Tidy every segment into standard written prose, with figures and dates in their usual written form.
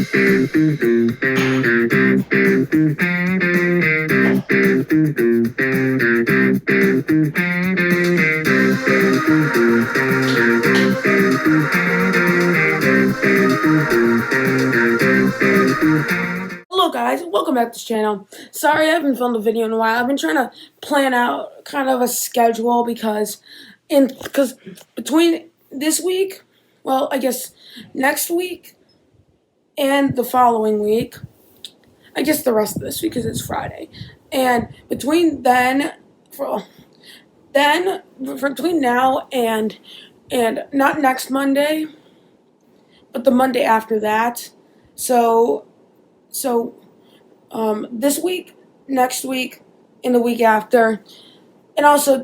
Hello guys, welcome back to this channel. Sorry I haven't filmed a video in a while. I've been trying to plan out kind of a schedule because between this week, well, I guess next week and the following week, I guess the rest of this week because it's Friday. And between between now and not next Monday, but the Monday after that. So this week, next week, and the week after, and also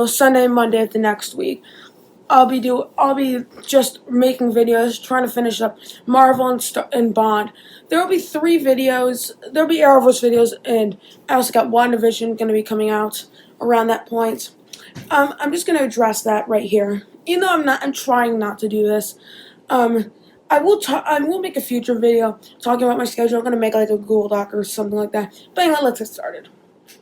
Sunday and Monday of the next week. I'll be just making videos, trying to finish up Marvel and Bond. There will be 3 videos. There'll be Arrowverse videos, and I also got WandaVision going to be coming out around that point. I'm just going to address that right here. Even though I'm trying not to do this. I will make a future video talking about my schedule. I'm going to make like a Google Doc or something like that. But anyway, let's get started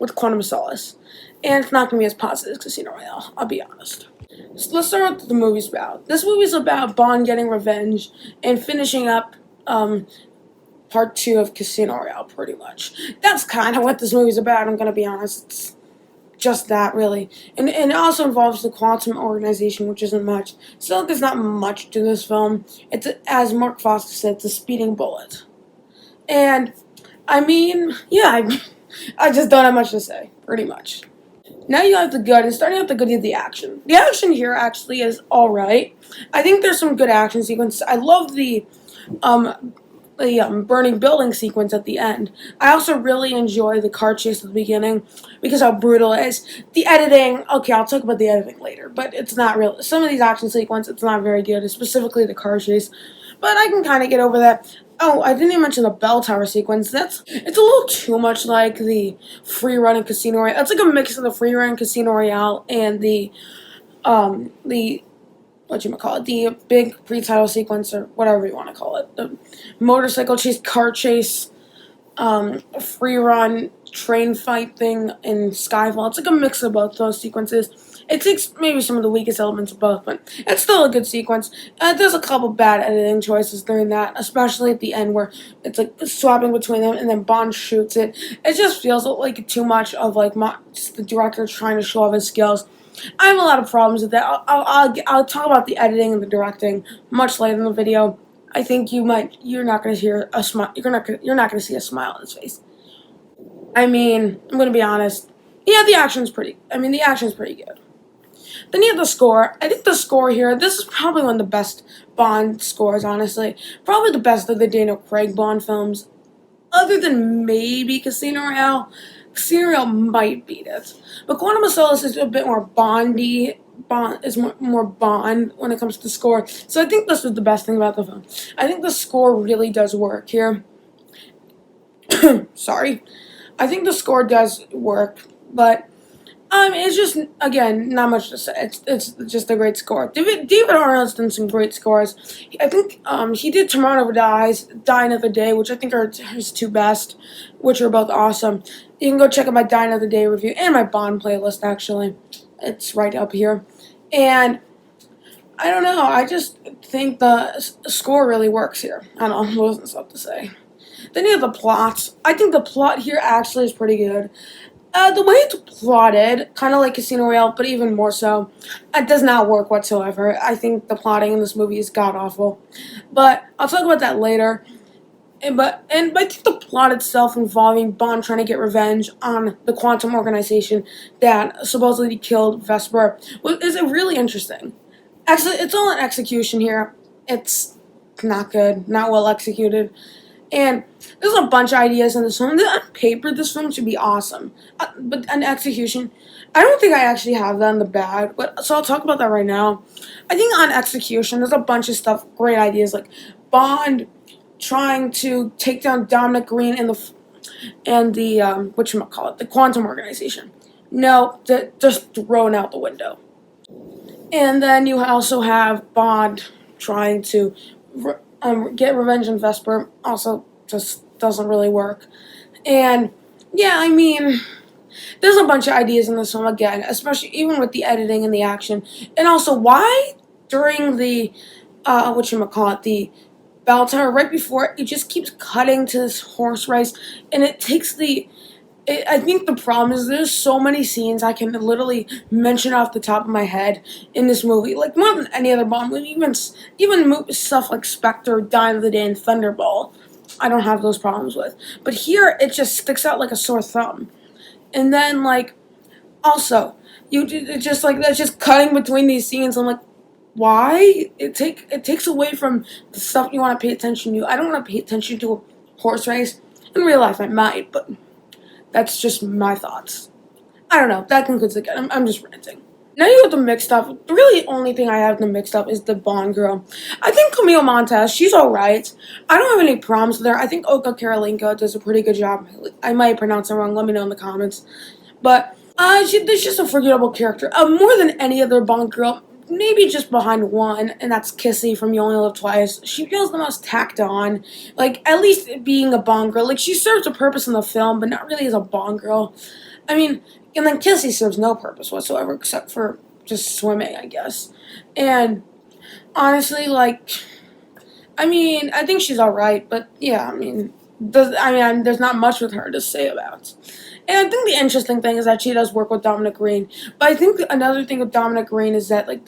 with Quantum of Solace. And it's not going to be as positive as Casino Royale, I'll be honest. So let's start with what the movie's about. This movie's about Bond getting revenge and finishing up part 2 of Casino Royale, pretty much. That's kind of what this movie's about, I'm going to be honest. It's just that, really. And it also involves the Quantum Organization, which isn't much. So there's not much to this film. It's, as Mark Foster said, it's a speeding bullet. And, I mean, yeah, I just don't have much to say, pretty much. Now you have the good, and starting out the good, you have the action. The action here actually is alright. I think there's some good action sequences. I love the burning building sequence at the end. I also really enjoy the car chase at the beginning because how brutal it is. The editing, okay, I'll talk about the editing later, but it's not real. Some of these action sequences, it's not very good, specifically the car chase. But I can kind of get over that. Oh, I didn't even mention the bell tower sequence. It's a little too much like the free run in Casino Royale. It's like a mix of the free run in Casino Royale and the the big pre-title sequence, or whatever you want to call it. The motorcycle chase, car chase, free run, train fight thing in Skyfall. It's like a mix of both those sequences. It takes maybe some of the weakest elements of both, but it's still a good sequence. There's a couple bad editing choices during that, especially at the end where it's like swapping between them and then Bond shoots it. It just feels like too much of like just the director trying to show off his skills. I have a lot of problems with that. I'll talk about the editing and the directing much later in the video. I think you're not going to hear a smile. You're not going to see a smile on his face. I mean, I'm going to be honest. Yeah, the action's pretty good. Then you have the score. I think the score here, this is probably one of the best Bond scores, honestly. Probably the best of the Daniel Craig Bond films. Other than maybe Casino Royale. Casino Royale might beat it. But Quantum of Solace is a bit more Bondy. More Bond when it comes to score. So I think this was the best thing about the film. I think the score really does work here. Sorry. I think the score does work, but it's just, again, not much to say. It's just a great score. David Arnold's done some great scores. I think he did Tomorrow Never Dies, Die Another Day, which I think are his 2 best, which are both awesome. You can go check out my Die Another Day review and my Bond playlist, actually. It's right up here. And I don't know, I just think the score really works here. I don't know, there wasn't stuff to say. Then you have the plots. I think the plot here actually is pretty good. The way it's plotted, kind of like Casino Royale, but even more so, it does not work whatsoever. I think the plotting in this movie is god-awful. But I'll talk about that later. But I think the plot itself involving Bond trying to get revenge on the Quantum Organization that supposedly killed Vesper is really interesting. Actually, it's all an execution here. It's not good, not well executed. And there's a bunch of ideas in this film. On paper, this film should be awesome. But an execution, I don't think I actually have that in the bag. So I'll talk about that right now. I think on execution, there's a bunch of stuff, great ideas, like Bond trying to take down Dominic Green and the Quantum Organization. No, just thrown out the window. And then you also have Bond trying to get revenge on Vesper also just doesn't really work. And yeah, I mean, there's a bunch of ideas in this film again, especially even with the editing and the action, and also why during the whatchamacallit, the battle tower right before it just keeps cutting to this horse race, and it takes the. I think the problem is there's so many scenes I can literally mention off the top of my head in this movie, like more than any other Bond movie, even stuff like Spectre, Die of the Day, and Thunderball. I don't have those problems with, but here it just sticks out like a sore thumb. And then like also it's just like that's just cutting between these scenes. I'm like, why? It takes away from the stuff you want to pay attention to. I don't want to pay attention to a horse race. In real life, I might, but that's just my thoughts. I don't know. That concludes again. I'm just ranting. Now you have the mixed up. The really only thing I have the mixed up is the Bond girl. I think Camille Montez, she's alright. I don't have any problems with her. I think Oka Karolinko does a pretty good job. I might pronounce it wrong. Let me know in the comments. But she's just a forgettable character. More than any other Bond girl, maybe just behind one, and that's Kissy from You Only Live Twice. She feels the most tacked on. Like, at least being a Bond girl. Like, she serves a purpose in the film, but not really as a Bond girl. I mean, and then Kissy serves no purpose whatsoever except for just swimming, I guess. And honestly, like, I mean, I think she's alright, but yeah, I mean, there's not much with her to say about. And I think the interesting thing is that she does work with Dominic Green. But I think another thing with Dominic Green is that, like,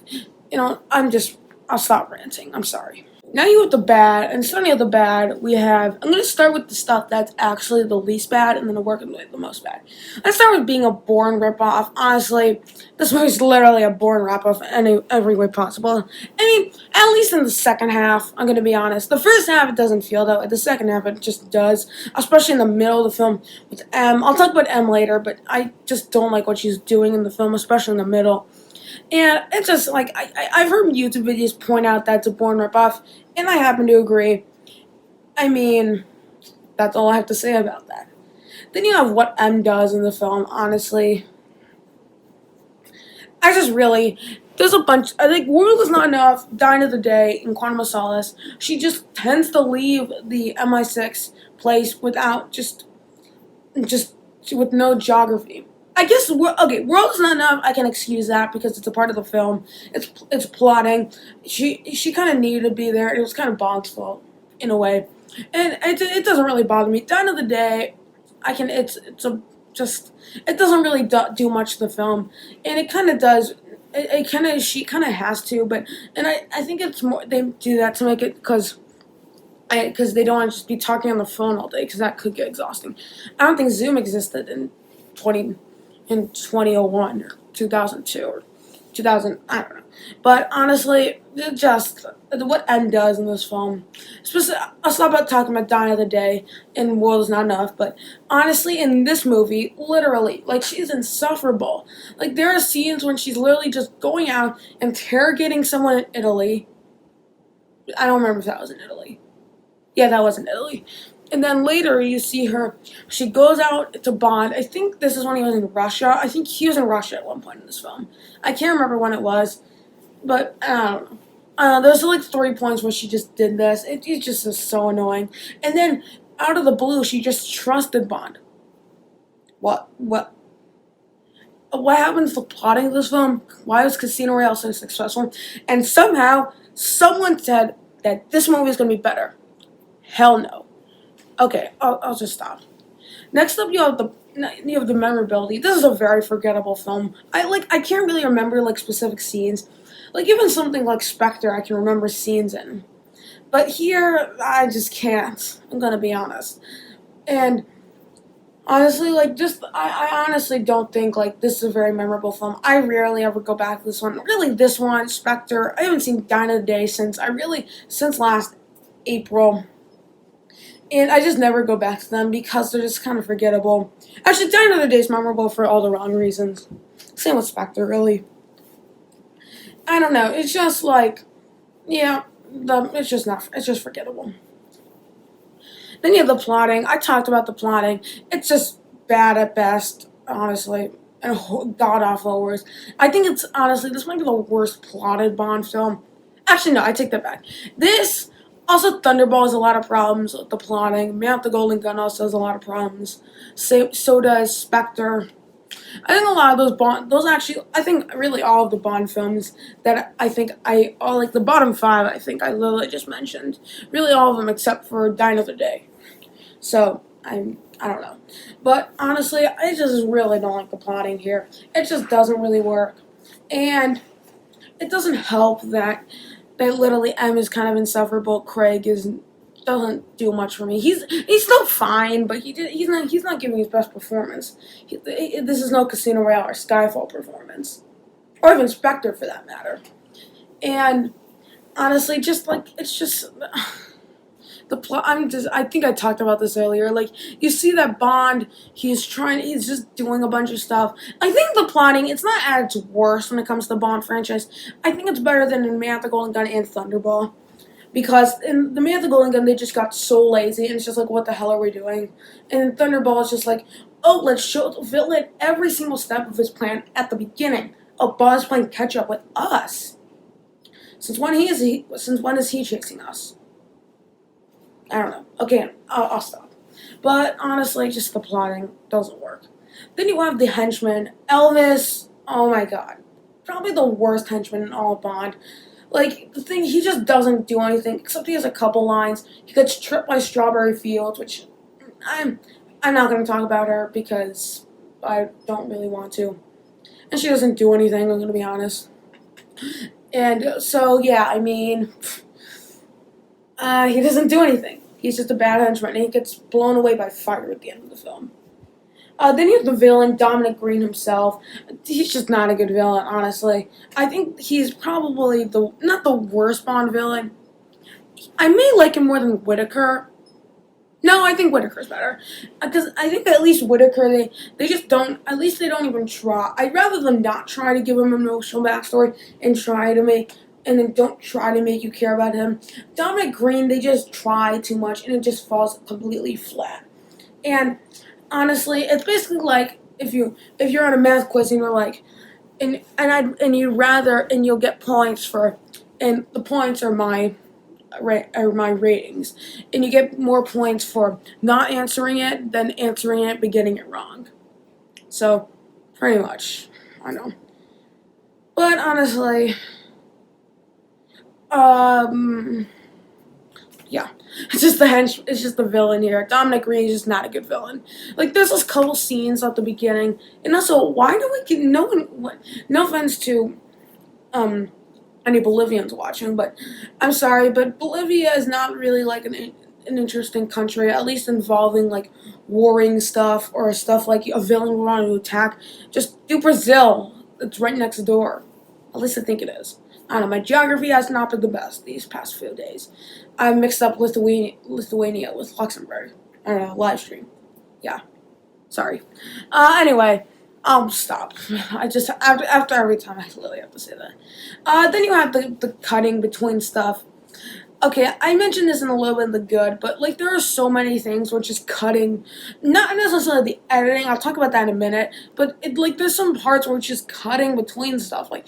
I'll stop ranting. I'm sorry. Now you have the bad, and starting at the bad, I'm going to start with the stuff that's actually the least bad, and then I'll work with the most bad. Let's start with being a Bourne ripoff. Honestly, this movie's literally a Bourne ripoff in every way possible. I mean, at least in the second half, I'm going to be honest. The first half, it doesn't feel that way. The second half, it just does, especially in the middle of the film with M. I'll talk about M later, but I just don't like what she's doing in the film, especially in the middle. And it's just like, I've heard YouTube videos point out that it's a Bourne ripoff, and I happen to agree. I mean, that's all I have to say about that. Then you have what M does in the film, honestly. There's a bunch, I think World Is Not Enough, Dine of the Day, and Quantum of Solace. She just tends to leave the MI6 place without just with no geography. I guess World Is Not Enough. I can excuse that because it's a part of the film. It's plotting. She kind of needed to be there. It was kind of Bond's fault in a way, and it doesn't really bother me. Dine of the Day, it doesn't really do much to the film, and it kind of does. She kind of has to, but I think it's more they do that to make it because they don't want to just be talking on the phone all day because that could get exhausting. I don't think Zoom existed in 2001 or 2002 or 2000, I don't know. But honestly, just what M does in this film, I'll stop about talking about Die of the Day and World Is Not Enough, but honestly, in this movie, literally, like, she's insufferable. Like, there are scenes when she's literally just going out, interrogating someone in Italy. I don't remember if that was in Italy. Yeah, that was in Italy. And then later you see her, she goes out to Bond. I think this is when he was in Russia. I think he was in Russia at one point in this film. I can't remember when it was, but I don't know. There's like 3 points where she just did this. It just is so annoying. And then out of the blue, she just trusted Bond. What happened to the plotting of this film? Why was Casino Royale so successful? And somehow, someone said that this movie is going to be better. Hell no. Okay, I'll just stop. Next up, you have the memorability. This is a very forgettable film. I can't really remember like specific scenes. Like even something like Spectre, I can remember scenes in. But here, I just can't. I'm gonna be honest. And honestly, I honestly don't think like this is a very memorable film. I rarely ever go back to this one. Really, this one, Spectre. I haven't seen Dine of the Day since last April. And I just never go back to them because they're just kind of forgettable. Actually, Dine of the Day is memorable for all the wrong reasons. Same with Spectre, really. I don't know. It's just like, yeah, it's just forgettable. Then you have the plotting. I talked about the plotting. It's just bad at best, honestly, and god-awful worse. I think this might be the worst plotted Bond film. Actually, no, I take that back. This Also, Thunderball has a lot of problems with the plotting. Man with the Golden Gun also has a lot of problems. So does Spectre. I think a lot of those actually, I think really all of the Bond films that I think all like the bottom five, I think I literally just mentioned. Really all of them except for Die Another Day. So, I don't know. But honestly, I just really don't like the plotting here. It just doesn't really work. And it doesn't help that literally M is kind of insufferable. Craig is doesn't do much for me. He's still fine, but he's not giving his best performance. This is no Casino Royale or Skyfall performance, or even Spectre for that matter. And honestly, just like it's just the plot. I think I talked about this earlier. Like you see that Bond, he's just doing a bunch of stuff. I think the plotting, it's not at its worst when it comes to the Bond franchise. I think it's better than in Man with the Golden Gun and Thunderball. Because in the Man with the Golden Gun, they just got so lazy, and it's just like, what the hell are we doing? And in Thunderball, it's just like, oh, let's show the villain every single step of his plan at the beginning. Oh, Bond's playing catch up with us. Since when is he chasing us? I don't know. Okay, I'll stop. But honestly, just the plotting doesn't work. Then you have the henchman, Elvis. Oh my god. Probably the worst henchman in all of Bond. Like, the thing, he just doesn't do anything, except he has a couple lines. He gets tripped by Strawberry Fields, which I'm not going to talk about her because I don't really want to. And she doesn't do anything, I'm going to be honest. And so, yeah, I mean, he doesn't do anything. He's just a bad henchman, and he gets blown away by fire at the end of the film. Then you have the villain, Dominic Green himself. He's just not a good villain, honestly. I think he's probably not the worst Bond villain. I may like him more than Whitaker. No, I think Whitaker's better. Because I think at least Whitaker, they just don't, at least they don't even try. I'd rather them not try to give him an emotional backstory and then don't try to make you care about him. Dominic Green, they just try too much, and it just falls completely flat. And honestly, it's basically like if you're on a math quiz and you're like, and you'll get points for, and the points are my ratings, and you get more points for not answering it than answering it but getting it wrong. So, pretty much, I know. But honestly, yeah. It's just the villain here. Dominic Green is just not a good villain. Like, there's this couple scenes at the beginning, and also, why do we get no offense to, any Bolivians watching, but I'm sorry, but Bolivia is not really, like, an interesting country, at least involving, like, warring stuff, or stuff like a villain wanting to attack. Just do Brazil. It's right next door. At least I think it is. I don't know, my geography has not been the best these past few days. I mixed up Lithuania with Luxembourg. I don't know, live stream. Yeah. Sorry. Anyway, I'll stop. I just, after every time, I literally have to say that. Then you have the cutting between stuff. Okay, I mentioned this in a little bit of the good, but, like, there are so many things which is cutting. Not necessarily the editing, I'll talk about that in a minute, but, there's some parts where it's just cutting between stuff. Like,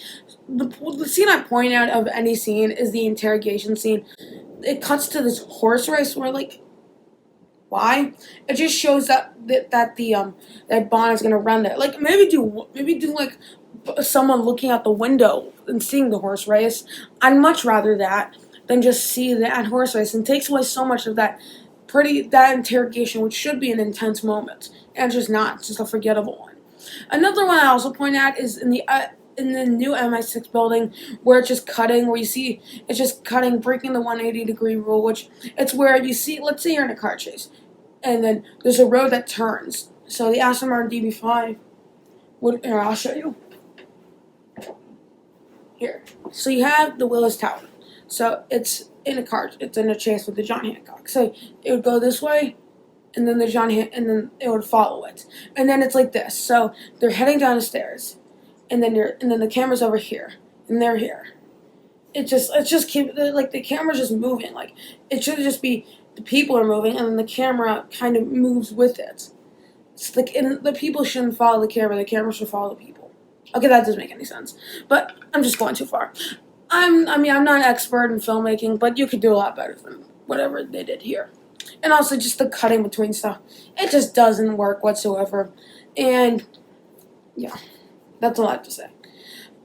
the scene I point out of any scene is the interrogation scene. It cuts to this horse race where, like, why? It just shows that Bond is gonna run there. Like, maybe do like someone looking out the window and seeing the horse race. I'd much rather that than just see that horse race, and takes away so much of that interrogation, which should be an intense moment, and it's just not. It's just a forgettable one. Another one I also point out is in the new MI6 building, where it's just cutting, where you see it's just cutting, breaking the 180-degree rule, which it's where you see, let's say you're in a car chase, and then there's a road that turns. So the Aston Martin DB5 here, I'll show you. Here. So you have the Willis Tower. So it's in a chase with the John Hancock. So it would go this way, and then and then it would follow it. And then it's like this. So they're heading down the stairs. And then the camera's over here, and they're here. It just keep, like, the camera's just moving. Like, it should just be the people are moving, and then the camera kind of moves with it. It's like, and the people shouldn't follow the camera should follow the people. Okay, that doesn't make any sense, but I'm just going too far. I'm not an expert in filmmaking, but you could do a lot better than whatever they did here. And also just the cutting between stuff, it just doesn't work whatsoever. And yeah, that's all I have to say.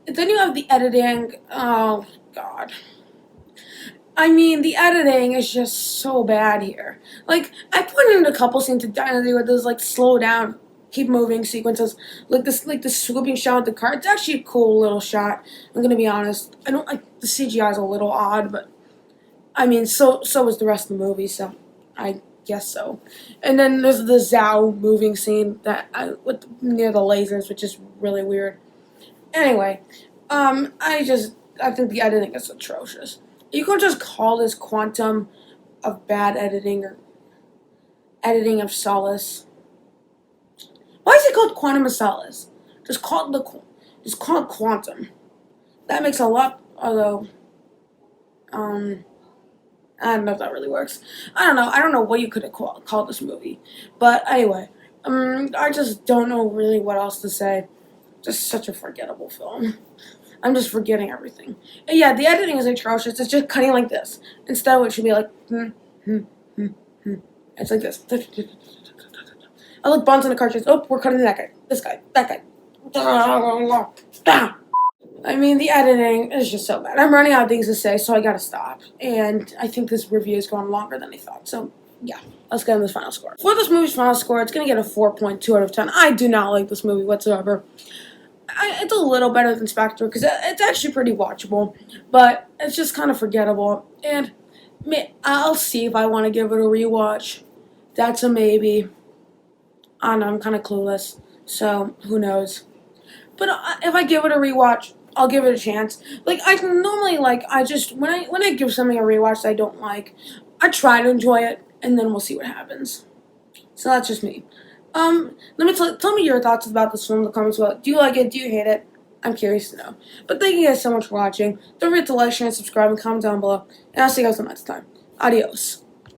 Then you have the editing. Oh God. I mean, the editing is just so bad here. Like, I put in a couple scenes of Dynasty where there's like slow down, keep moving sequences, like this swooping shot with the car. It's actually a cool little shot. I'm gonna be honest. I don't like the CGI is a little odd, but I mean, so is the rest of the movie. So I guess so. And then there's the Zhao moving scene with near the lasers, which is really weird. Anyway, I think the editing is atrocious. You could just call this quantum of bad editing or editing of solace. Why is it called quantum of solace? Just call it quantum. That makes a lot. Although, I don't know if that really works. I don't know. I don't know what you could have called this movie, but anyway, I just don't know really what else to say. Just such a forgettable film. I'm just forgetting everything. And yeah, the editing is atrocious. It's just cutting like this. Instead of it should be like, It's like this. I look bounce in the cartridge. Oh, we're cutting that guy. This guy. That guy. I mean, the editing is just so bad. I'm running out of things to say, so I gotta stop. And I think this review is going longer than I thought. So, yeah. Let's get on this final score. For this movie's final score, it's gonna get a 4.2 out of 10. I do not like this movie whatsoever. It's a little better than Spectre because it's actually pretty watchable, but it's just kind of forgettable. And I'll see if I want to give it a rewatch. That's a maybe. I don't know. I'm kind of clueless, so who knows? But if I give it a rewatch, I'll give it a chance. Like I normally I just when I give something a rewatch that I don't like, I try to enjoy it, and then we'll see what happens. So that's just me. Tell me your thoughts about this film in the comments below. Do you like it? Do you hate it? I'm curious to know. But thank you guys so much for watching. Don't forget to like, share, and subscribe, and comment down below. And I'll see you guys next time. Adios.